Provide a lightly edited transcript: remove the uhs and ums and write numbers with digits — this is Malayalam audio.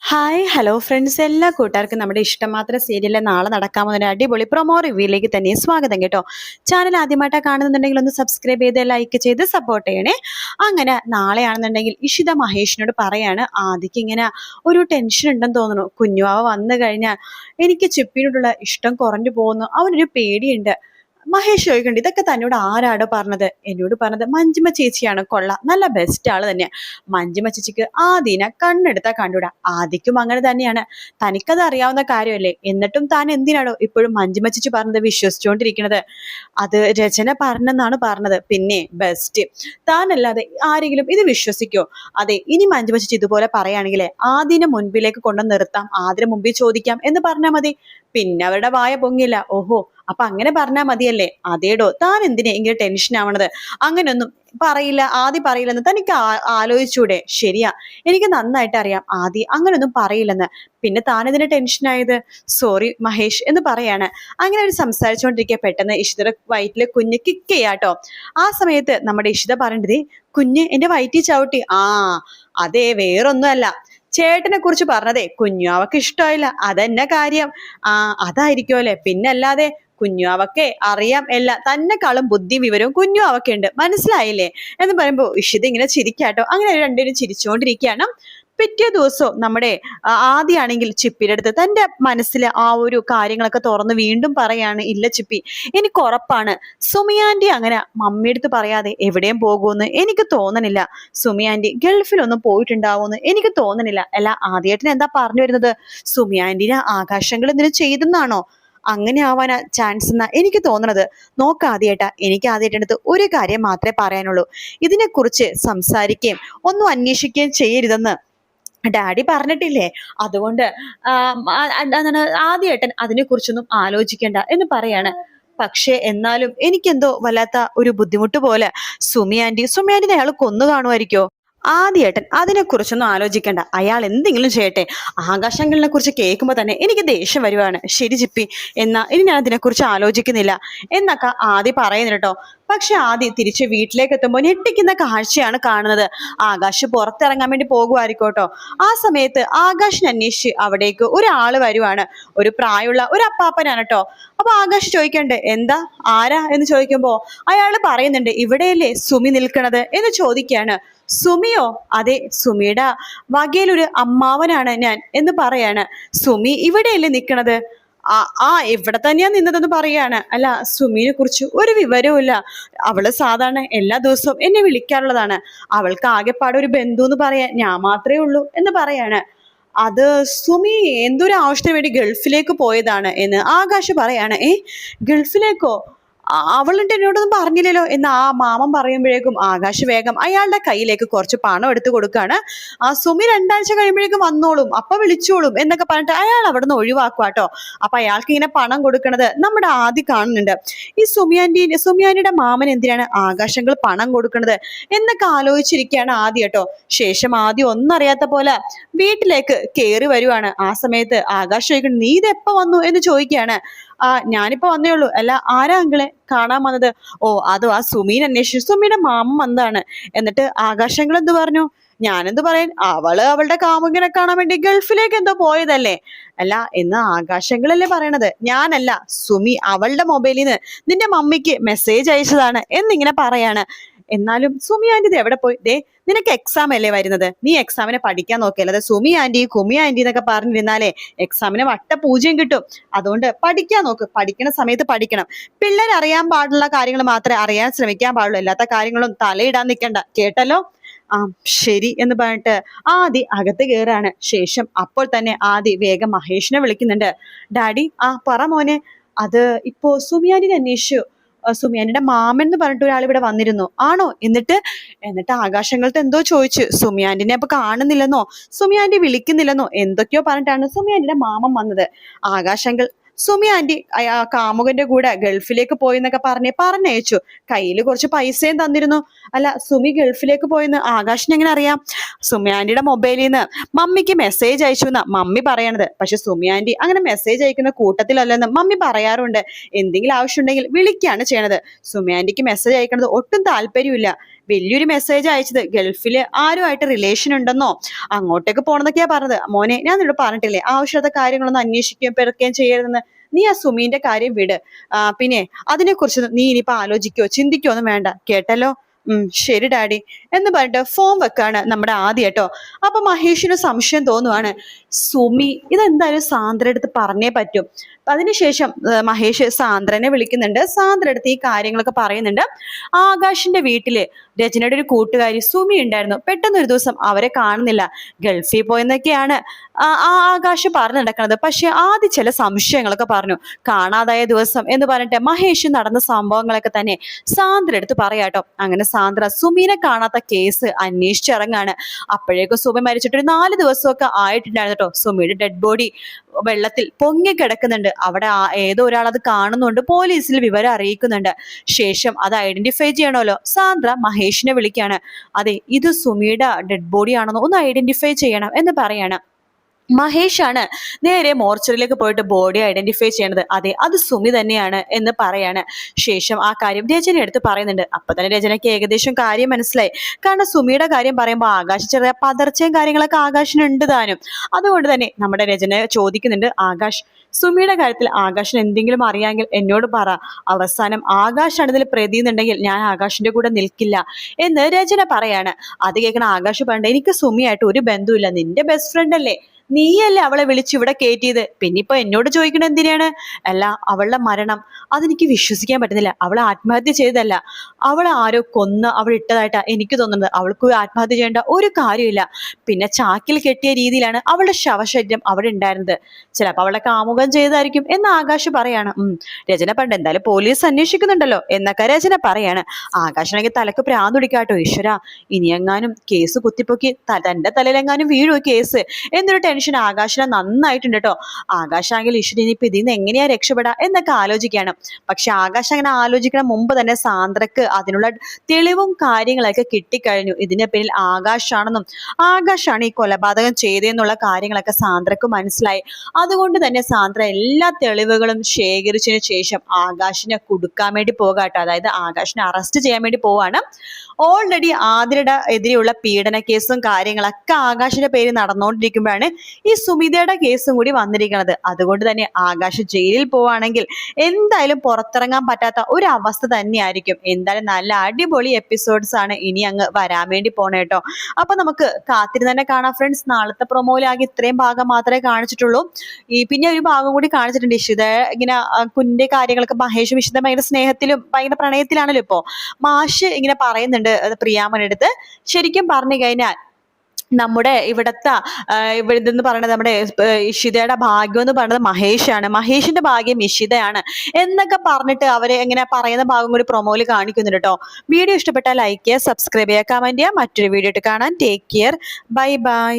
ഹായ് ഹലോ ഫ്രണ്ട്സ്, എല്ലാ കൂട്ടുകാർക്കും നമ്മുടെ ഇഷ്ടമാത്ര സീരിയലിലെ നാളെ നടക്കാൻ പോകുന്ന അടിപൊളി പ്രൊമോ റിവ്യൂയിലേക്ക് തന്നെ സ്വാഗതം കേട്ടോ. ചാനൽ ആദ്യമായിട്ടാണ് കാണുന്നുണ്ടെങ്കിൽ ഒന്ന് സബ്സ്ക്രൈബ് ചെയ്ത് ലൈക്ക് ചെയ്ത് സപ്പോർട്ട് ചെയ്യണേ. അങ്ങനെ നാളെയാണെന്നുണ്ടെങ്കിൽ ഇഷിത മഹേഷിനോട് പറയാണ്, ആദിക്ക് ഇങ്ങനെ ഒരു ടെൻഷൻ ഉണ്ടെന്ന് തോന്നുന്നു. കുഞ്ഞുവാവ വന്നു കഴിഞ്ഞാൽ എനിക്ക് ചിപ്പിനോടുള്ള ഇഷ്ടം കുറഞ്ഞു പോകുന്നു, അവനൊരു പേടിയുണ്ട്. മഹേഷ് ചോദിക്കണ്ട്, ഇതൊക്കെ തന്നോട് ആരാടോ പറഞ്ഞത്? എന്നോട് പറഞ്ഞത് മഞ്ജിമ ചേച്ചിയാണ്. കൊള്ളാം, നല്ല ബെസ്റ്റ് ആള് തന്നെയാ. മഞ്ജിമ ചേച്ചിക്ക് ആദീനെ കണ്ണെടുത്താ കണ്ടൂടാ. ആദിക്കും അങ്ങനെ തന്നെയാണ്. തനിക്കത് അറിയാവുന്ന കാര്യമല്ലേ, എന്നിട്ടും താൻ എന്തിനാണോ ഇപ്പോഴും മഞ്ജിമ ചേച്ചി പറഞ്ഞത് വിശ്വസിച്ചുകൊണ്ടിരിക്കുന്നത്? അത് രചന പറഞ്ഞെന്നാണ് പറഞ്ഞത്. പിന്നെ ബെസ്റ്റ് താനല്ലാതെ ആരെങ്കിലും ഇത് വിശ്വസിക്കോ? അതെ, ഇനി മഞ്ജിമ ചേച്ചി ഇതുപോലെ പറയുകയാണെങ്കിലേ ആദിനെ മുൻപിലേക്ക് കൊണ്ടു നിർത്താം, ആദിന് മുമ്പിൽ ചോദിക്കാം എന്ന് പറഞ്ഞാൽ മതി. പിന്നെ അവരുടെ വായ പൊങ്ങില്ല. ഓഹോ, അപ്പൊ അങ്ങനെ പറഞ്ഞാൽ മതിയല്ലേ? അതേടോ, താൻ എന്തിനാ ഇങ്ങനെ ടെൻഷൻ ആവണത്? അങ്ങനെയൊന്നും പറയില്ല, ആദി പറയില്ലെന്ന് തനിക്ക് ആലോചിച്ചൂടെ? ശരിയാ, എനിക്ക് നന്നായിട്ട് അറിയാം ആദി അങ്ങനെയൊന്നും പറയില്ലെന്ന്. പിന്നെ താനെതിന് ടെൻഷനായത്? സോറി മഹേഷ് എന്ന് പറയാണ്. അങ്ങനെ അവർ സംസാരിച്ചുകൊണ്ടിരിക്കുക പെട്ടെന്ന് ഇഷിതയുടെ വയറ്റിലെ കുഞ്ഞ് കിക്ക് ചെയ്യാട്ടോ. ആ സമയത്ത് നമ്മുടെ ഇഷിത പറയേണ്ടത്, കുഞ്ഞ് എന്റെ വയറ്റിൽ ചവിട്ടി. അതെ, വേറൊന്നുമല്ല, ചേട്ടനെ കുറിച്ച് പറഞ്ഞതേ കുഞ്ഞു അവക്ക് ഇഷ്ടമായില്ല, അതെന്നെ കാര്യം. അതായിരിക്കും അല്ലെ, പിന്നല്ലാതെ കുഞ്ഞു അവക്കെ അറിയാം എല്ലാം, തന്നെക്കാളും ബുദ്ധി വിവരവും കുഞ്ഞു അവക്കുണ്ട്, മനസ്സിലായില്ലേ എന്ന് പറയുമ്പോ ഇഷിത ഇങ്ങനെ ചിരിക്കാട്ടോ. അങ്ങനെ രണ്ടുപേരും ചിരിച്ചുകൊണ്ടിരിക്കുകയാണ്. പിറ്റേ ദിവസവും നമ്മുടെ ആദ്യമാണെങ്കിൽ ചിപ്പിയുടെ അടുത്ത് തന്റെ മനസ്സിലെ ആ ഒരു കാര്യങ്ങളൊക്കെ തുറന്ന് വീണ്ടും പറയാണ്, ഇല്ല ചിപ്പി, എനിക്ക് ഉറപ്പാണ് സുമി ആന്റി അങ്ങനെ മമ്മിയെടുത്ത് പറയാതെ എവിടെയും പോകുമെന്ന് എനിക്ക് തോന്നണില്ല. സുമി ആന്റി ഗൾഫിലൊന്നും പോയിട്ടുണ്ടാവുമെന്ന് എനിക്ക് തോന്നണില്ല. അല്ല, ആദ്യമായിട്ട് എന്താ പറഞ്ഞു വരുന്നത്? സുമി ആന്റിനെ ആകാശങ്ങൾ എന്തിനും ചെയ്തെന്നാണോ? അങ്ങനെ ആവാനാ ചാൻസ് എന്നാ എനിക്ക് തോന്നണത്. നോക്കാദ്യേട്ടാ, എനിക്ക് ആദ്യമായിട്ട് ഒരു കാര്യം മാത്രമേ പറയാനുള്ളൂ. ഇതിനെക്കുറിച്ച് സംസാരിക്കുകയും ഒന്നും അന്വേഷിക്കുകയും ചെയ്യരുതെന്ന് ഡാഡി പറഞ്ഞിട്ടില്ലേ? അതുകൊണ്ട് എന്താണ് ആദ്യേട്ടൻ അതിനെക്കുറിച്ചൊന്നും ആലോചിക്കണ്ട എന്ന് പറയാണ്. പക്ഷെ എന്നാലും എനിക്കെന്തോ വല്ലാത്ത ഒരു ബുദ്ധിമുട്ട് പോലെ. സുമി ആന്റിനെ അയാൾ കൊന്നു കാണുമായിരിക്കോ? ആദ്യേട്ടൻ അതിനെക്കുറിച്ചൊന്നും ആലോചിക്കണ്ട, അയാൾ എന്തെങ്കിലും ചെയ്യട്ടെ. ആകാശങ്ങളിനെ കുറിച്ച് കേൾക്കുമ്പോൾ തന്നെ എനിക്ക് ദേഷ്യം വരുവാണ്. ശരി ചിപ്പി, എന്നാ ഇനി ഞാൻ അതിനെക്കുറിച്ച് ആലോചിക്കുന്നില്ല എന്നൊക്കെ ആദ്യം പറയുന്നു കേട്ടോ. പക്ഷെ ആദ്യം തിരിച്ച് വീട്ടിലേക്ക് എത്തുമ്പോൾ ഞെട്ടിക്കുന്ന കാഴ്ചയാണ് കാണുന്നത്. ആകാശ് പുറത്തിറങ്ങാൻ വേണ്ടി പോകുമായിരിക്കും കേട്ടോ. ആ സമയത്ത് ആകാശിനെ അന്വേഷിച്ച് അവിടേക്ക് ഒരാള് വരുവാണ്. ഒരു പ്രായമുള്ള ഒരു അപ്പാപ്പനാണ് കേട്ടോ. അപ്പൊ ആകാശ് ചോദിക്കണ്ടേ, എന്താ, ആരാ എന്ന് ചോദിക്കുമ്പോ അയാള് പറയുന്നുണ്ട്, ഇവിടെയല്ലേ സുമി നിൽക്കണത് എന്ന് ചോദിക്കാണ്. സുമിയോ? അതെ, സുമിയുടെ വകയിലൊരു അമ്മാവനാണ് ഞാൻ എന്ന് പറയാണ്. സുമി ഇവിടെയല്ലേ നിൽക്കണത്? ഇവിടെ തന്നെയാ നിന്നതെന്ന് പറയാണ്. അല്ല, സുമിനെ കുറിച്ച് ഒരു വിവരവും ഇല്ല. അവള് സാധാരണ എല്ലാ ദിവസവും എന്നെ വിളിക്കാറുള്ളതാണ്. അവൾക്ക് ആകെപ്പാടെ ഒരു ബന്ധു എന്ന് പറയാൻ ഞാൻ മാത്രമേ ഉള്ളൂ എന്ന് പറയാണ്. അത് സുമി എന്തൊരു ആവശ്യത്തിന് വേണ്ടി ഗൾഫിലേക്ക് പോയതാണ് എന്ന് ആകാശ് പറയാണ്. ഗൾഫിലേക്കോ? അവളുണ്ട്, എന്നോടൊന്നും പറഞ്ഞില്ലല്ലോ എന്ന് ആ മാമൻ പറയുമ്പോഴേക്കും ആകാശ് വേഗം അയാളുടെ കയ്യിലേക്ക് കുറച്ച് പണം എടുത്തു കൊടുക്കാണ്. സുമി 2 ആഴ്ച കഴിയുമ്പോഴേക്കും വന്നോളും, അപ്പൊ വിളിച്ചോളും എന്നൊക്കെ പറഞ്ഞിട്ട് അയാൾ അവിടെ നിന്ന് ഒഴിവാക്കുവാട്ടോ. അപ്പൊ അയാൾക്ക് ഇങ്ങനെ പണം കൊടുക്കണത് നമ്മുടെ ആദ്യം കാണുന്നുണ്ട്. ഈ സുമിയാന്റിയുടെ മാമൻ എന്തിനാണ് ആകാശങ്ങൾ പണം കൊടുക്കണത് എന്നൊക്കെ ആലോചിച്ചിരിക്കുകയാണ് ആദ്യം കേട്ടോ. ശേഷം ആദ്യം ഒന്നും അറിയാത്ത പോലെ വീട്ടിലേക്ക് കയറി വരുവാണ്. ആ സമയത്ത് ആകാശ് ചോദിക്കണം, നീ ഇതെപ്പോ വന്നു എന്ന് ചോദിക്കുകയാണ്. ഞാനിപ്പോ വന്നേ ഉള്ളൂ. അല്ല, ആരാ അങ്കിളെ കാണാൻ വന്നത്? അതോ ആ സുമീനെ അന്വേഷിച്ചു സുമിയുടെ മാമൻ വന്നതാണ്. എന്നിട്ട് ആകാശങ്ങൾ എന്ത് പറഞ്ഞു? ഞാനെന്ത് പറയാൻ, അവളുടെ കാമുകനെ കാണാൻ വേണ്ടി ഗൾഫിലേക്ക് എന്തോ പോയതല്ലേ? അല്ല, എന്ന് ആകാശങ്ങളല്ലേ പറയണത്, ഞാനല്ല. സുമി അവളുടെ മൊബൈലിൽ നിന്ന് നിന്റെ മമ്മിക്ക് മെസ്സേജ് അയച്ചതാണ് എന്നിങ്ങനെ പറയാണ്. എന്നാലും സുമി ആന്റി ഇത് എവിടെ പോയി? നിനക്ക് എക്സാം അല്ലേ വരുന്നത്, നീ എക്സാമിനെ പഠിക്കാൻ നോക്കിയല്ലേ? സുമി ആന്റി കുമി ആന്റി എന്നൊക്കെ പറഞ്ഞിരുന്നാലേ എക്സാമിന് വട്ട പൂജ്യം കിട്ടും. അതുകൊണ്ട് പഠിക്കാൻ നോക്ക്, പഠിക്കണ സമയത്ത് പഠിക്കണം. പിള്ളേർ അറിയാൻ പാടുള്ള കാര്യങ്ങൾ മാത്രമേ അറിയാൻ ശ്രമിക്കാൻ പാടുള്ളൂ, അല്ലാത്ത കാര്യങ്ങളും തലയിടാൻ നിൽക്കണ്ട, കേട്ടല്ലോ? ശരി എന്ന് പറഞ്ഞിട്ട് ആദി അകത്ത് കയറാണ്. ശേഷം അപ്പോൾ തന്നെ ആദി വേഗം മഹേഷിനെ വിളിക്കുന്നുണ്ട്. ഡാഡി, പറ മോനെ, അത് ഇപ്പോ സുമിയാന്റിനെ അന്വേഷിച്ചു. സുമിയാനിയുടെ മാമൻ എന്ന് പറഞ്ഞിട്ട് ഒരാൾ ഇവിടെ വന്നിരുന്നു. ആണോ? എന്നിട്ട് ആകാശങ്ങൾക്ക് എന്തോ ചോദിച്ചു. സുമിയാന്റിനെ അപ്പൊ കാണുന്നില്ലെന്നോ, സുമിയാന്റി വിളിക്കുന്നില്ലെന്നോ എന്തൊക്കെയോ പറഞ്ഞിട്ടാണ് സുമിയാന്റിയുടെ മാമൻ വന്നത്. ആകാശങ്ങൾ സുമി ആന്റി കാമുകന്റെ കൂടെ ഗൾഫിലേക്ക് പോയി എന്നൊക്കെ പറഞ്ഞയച്ചു. കയ്യിൽ കുറച്ച് പൈസയും തന്നിരുന്നു. അല്ല, സുമി ഗൾഫിലേക്ക് പോയെന്ന് ആകാശിന് എങ്ങനെ അറിയാം? സുമി ആന്റിയുടെ മൊബൈലിൽ നിന്ന് മമ്മിക്ക് മെസ്സേജ് അയച്ചു എന്നാ മമ്മി പറയണത്. പക്ഷെ സുമി ആന്റി അങ്ങനെ മെസ്സേജ് അയക്കുന്ന കൂട്ടത്തിലല്ലെന്ന് മമ്മി പറയാറുണ്ട്. എന്തെങ്കിലും ആവശ്യമുണ്ടെങ്കിൽ വിളിക്കുകയാണ് ചെയ്യണത്. സുമി ആന്റിക്ക് മെസ്സേജ് അയക്കണത് ഒട്ടും താല്പര്യമില്ല. വലിയൊരു മെസ്സേജ് അയച്ചത് ഗൾഫിൽ ആരുമായിട്ട് റിലേഷൻ ഉണ്ടെന്നോ അങ്ങോട്ടേക്ക് പോണെന്നൊക്കെയാ പറഞ്ഞത്. മോനെ, ഞാൻ നിന്നോട് പറഞ്ഞിട്ടില്ലേ ആവശ്യമുള്ള കാര്യങ്ങളൊന്നും അന്വേഷിക്കുകയും പെറുക്കുകയും ചെയ്യരുതെന്ന്. നീ ആ സുമീന്റെ കാര്യം വിട്. പിന്നെ അതിനെക്കുറിച്ച് നീ ഇനിയിപ്പോ ആലോചിക്കോ ചിന്തിക്കോ ഒന്നും വേണ്ട, കേട്ടല്ലോ. ശരി ഡാഡി എന്ന് പറഞ്ഞിട്ട് ഫോം വെക്കാണ് നമ്മുടെ ആദ്യ കേട്ടോ. അപ്പൊ മഹേഷിന് സംശയം തോന്നുവാണ്, സുമി ഇതെന്തായാലും സാന്ദ്ര അടുത്ത് പറഞ്ഞേ പറ്റും. അതിനുശേഷം മഹേഷ് സാന്ദ്രനെ വിളിക്കുന്നുണ്ട്. സാന്ദ്ര അടുത്ത് ഈ കാര്യങ്ങളൊക്കെ പറയുന്നുണ്ട്. ആകാശിന്റെ വീട്ടില് രചനയുടെ ഒരു കൂട്ടുകാരി സുമി ഉണ്ടായിരുന്നു. പെട്ടെന്ന് ഒരു ദിവസം അവരെ കാണുന്നില്ല, ഗൾഫിൽ പോയെന്നൊക്കെയാണ് ആകാശ് പറഞ്ഞു നടക്കുന്നത്. പക്ഷെ ആദ്യം ചില സംശയങ്ങളൊക്കെ പറഞ്ഞു. കാണാതായ ദിവസം എന്ന് പറഞ്ഞിട്ട് മഹേഷ് നടന്ന സംഭവങ്ങളൊക്കെ തന്നെ സാന്ദ്ര എടുത്ത് പറയാട്ടോ. അങ്ങനെ സാന്ദ്ര സുമീനെ കാണാത്ത കേസ് അന്വേഷിച്ചിറങ്ങാണ്. അപ്പോഴേക്കും സുമി മരിച്ചിട്ട് ഒരു 4 ദിവസമൊക്കെ ആയിട്ടുണ്ടായിരുന്നു കേട്ടോ. സുമിയുടെ ഡെഡ് ബോഡി വെള്ളത്തിൽ പൊങ്ങി കിടക്കുന്നുണ്ട്. അവിടെ ഏതോ ഒരാൾ അത് കാണുന്നുണ്ട്, പോലീസിൽ വിവരം അറിയിക്കുന്നുണ്ട്. ശേഷം അത് ഐഡന്റിഫൈ ചെയ്യണമല്ലോ. സാന്ദ്ര മഹേഷിനെ വിളിക്കാണ്. അതെ, ഇത് സുമിയുടെ ഡെഡ് ബോഡി ആണെന്നോ ഒന്ന് ഐഡന്റിഫൈ ചെയ്യണം എന്ന് പറയാണ്. മഹേഷാണ് നേരെ മോർച്ചറിയിലേക്ക് പോയിട്ട് ബോഡി ഐഡന്റിഫൈ ചെയ്യണത്. അതെ, അത് സുമി തന്നെയാണ് എന്ന് പറയാണ്. ശേഷം ആ കാര്യം രചന എടുത്ത് പറയുന്നുണ്ട്. അപ്പൊ തന്നെ രചനയ്ക്ക് ഏകദേശം കാര്യം മനസ്സിലായി. കാരണം സുമിയുടെ കാര്യം പറയുമ്പോൾ ആകാശ് ചെറിയ പതർച്ചയും കാര്യങ്ങളൊക്കെ ആകാശിനുണ്ട് താനും. അതുകൊണ്ട് തന്നെ നമ്മുടെ രചന ചോദിക്കുന്നുണ്ട്, ആകാശ് സുമിയുടെ കാര്യത്തിൽ ആകാശിന് എന്തെങ്കിലും അറിയാമെങ്കിൽ എന്നോട് പറ. അവസാനം ആകാശാണ് ഇതിൽ പ്രതി എന്നുണ്ടെങ്കിൽ ഞാൻ ആകാശിന്റെ കൂടെ നിൽക്കില്ല എന്ന് രചന പറയാണ്. അത് കേൾക്കണ ആകാശ് പറയണ്ട, എനിക്ക് സുമിയായിട്ട് ഒരു ബന്ധവുമില്ല, നിന്റെ ബെസ്റ്റ് ഫ്രണ്ട് അല്ലേ, നീയല്ലേ അവളെ വിളിച്ച് ഇവിടെ കയറ്റിയത്, പിന്നെ ഇപ്പൊ എന്നോട് ചോദിക്കണ എന്തിനാണ്? അല്ല, അവളുടെ മരണം അതെനിക്ക് വിശ്വസിക്കാൻ പറ്റുന്നില്ല. അവൾ ആത്മഹത്യ ചെയ്തല്ല, അവളെ ആരോ കൊന്ന് അവൾ ഇട്ടതായിട്ടാ എനിക്ക് തോന്നുന്നത്. അവൾക്ക് ആത്മഹത്യ ചെയ്യേണ്ട ഒരു കാര്യമില്ല. പിന്നെ ചാക്കിൽ കെട്ടിയ രീതിയിലാണ് അവളുടെ ശവശരീരം അവിടെ ഉണ്ടായിരുന്നത്. ചിലപ്പോൾ അവളെ കാമുകം ചെയ്തായിരിക്കും എന്ന് ആകാശ് പറയാണ്. രചന പണ്ട് എന്തായാലും പോലീസ് അന്വേഷിക്കുന്നുണ്ടല്ലോ എന്നൊക്കെ രചന പറയാണ്. ആകാശാണെങ്കിൽ തലക്ക് പ്രാന്ത് പിടിക്കാട്ടോ. ഈശ്വര, ഇനിയെങ്ങാനും കേസ് കുത്തിപ്പൊക്കി തന്റെ തലയിലെങ്ങാനും വീഴോ കേസ് എന്നൊരു ടെൻഷൻ ആകാശിനെ നന്നായിട്ടുണ്ട് കേട്ടോ. ആകാശാണെങ്കിൽ ഈശ്വരൻ ഇനിയിപ്പോ ഇതിൽ നിന്ന് എങ്ങനെയാ രക്ഷപ്പെടാ എന്നൊക്കെ ആലോചിക്കുകയാണ്. പക്ഷെ ആകാശ് അങ്ങനെ ആലോചിക്കണ മുമ്പ് തന്നെ സാന്ദ്രക്ക് അതിനുള്ള തെളിവും കാര്യങ്ങളൊക്കെ കിട്ടിക്കഴിഞ്ഞു. ഇതിന്റെ പേരിൽ ആകാശാണെന്നും ആകാശാണ് ഈ കൊലപാതകം ചെയ്തതെന്നുള്ള കാര്യങ്ങളൊക്കെ സാന്ദ്രക്ക് മനസ്സിലായി. അതുകൊണ്ട് തന്നെ സാന്ദ്ര എല്ലാ തെളിവുകളും ശേഖരിച്ചതിന് ശേഷം ആകാശിനെ കുടുക്കാൻ വേണ്ടി പോകാട്ടോ. അതായത് ആകാശിനെ അറസ്റ്റ് ചെയ്യാൻ വേണ്ടി പോവാണ്. ഓൾറെഡി ആതിരയുടെ എതിരെയുള്ള പീഡന കേസും കാര്യങ്ങളൊക്കെ ആകാശിന്റെ പേര് നടന്നുകൊണ്ടിരിക്കുമ്പോഴാണ് ഈ സുമിതയുടെ കേസും കൂടി വന്നിരിക്കുന്നത്. അതുകൊണ്ട് തന്നെ ആകാശ് ജയിലിൽ പോവാണെങ്കിൽ എന്തായാലും പുറത്തിറങ്ങാൻ പറ്റാത്ത ഒരു അവസ്ഥ തന്നെയായിരിക്കും. എന്തായാലും നല്ല അടിപൊളി എപ്പിസോഡ്സ് ആണ് ഇനി അങ്ങ് വരാൻ വേണ്ടി പോണേ കേട്ടോ. അപ്പൊ നമുക്ക് കാത്തിരുന്ന് തന്നെ കാണാം ഫ്രണ്ട്സ്. നാളത്തെ പ്രൊമോയിലാകെ ഇത്രയും ഭാഗം മാത്രമേ കാണിച്ചിട്ടുള്ളൂ. പിന്നെ ഒരു ഭാഗം കൂടി കാണിച്ചിട്ടുണ്ട്. ഇഷിത ഇങ്ങനെ കുഞ്ഞിന്റെ കാര്യങ്ങളൊക്കെ മഹേഷും ഇഷിത ഭയങ്കര സ്നേഹത്തിലും ഭയങ്കര പ്രണയത്തിലാണല്ലോ ഇപ്പോ. മാഷ് ഇങ്ങനെ പറയുന്നുണ്ട് പ്രിയാമനടുത്ത്. ശരിക്കും പറഞ്ഞു കഴിഞ്ഞാൽ നമ്മുടെ ഇവിടത്തെ ഇതെന്ന് പറയുന്നത് നമ്മുടെ ഇഷിതയുടെ ഭാഗ്യം എന്ന് പറയുന്നത് മഹേഷാണ്, മഹേഷിന്റെ ഭാഗ്യം ഇഷിതയാണ് എന്നൊക്കെ പറഞ്ഞിട്ട് അവരെ എങ്ങനെ പറയുന്ന ഭാഗം കൂടി പ്രൊമോയിൽ കാണിക്കുന്നുണ്ട് കേട്ടോ. വീഡിയോ ഇഷ്ടപ്പെട്ടാൽ ലൈക്ക് ചെയ്യുക, സബ്സ്ക്രൈബ് ചെയ്യുക, കമന്റ് ചെയ്യുക. മറ്റൊരു വീഡിയോ ആയിട്ട് കാണാൻ ടേക്ക് കെയർ, ബൈ ബൈ.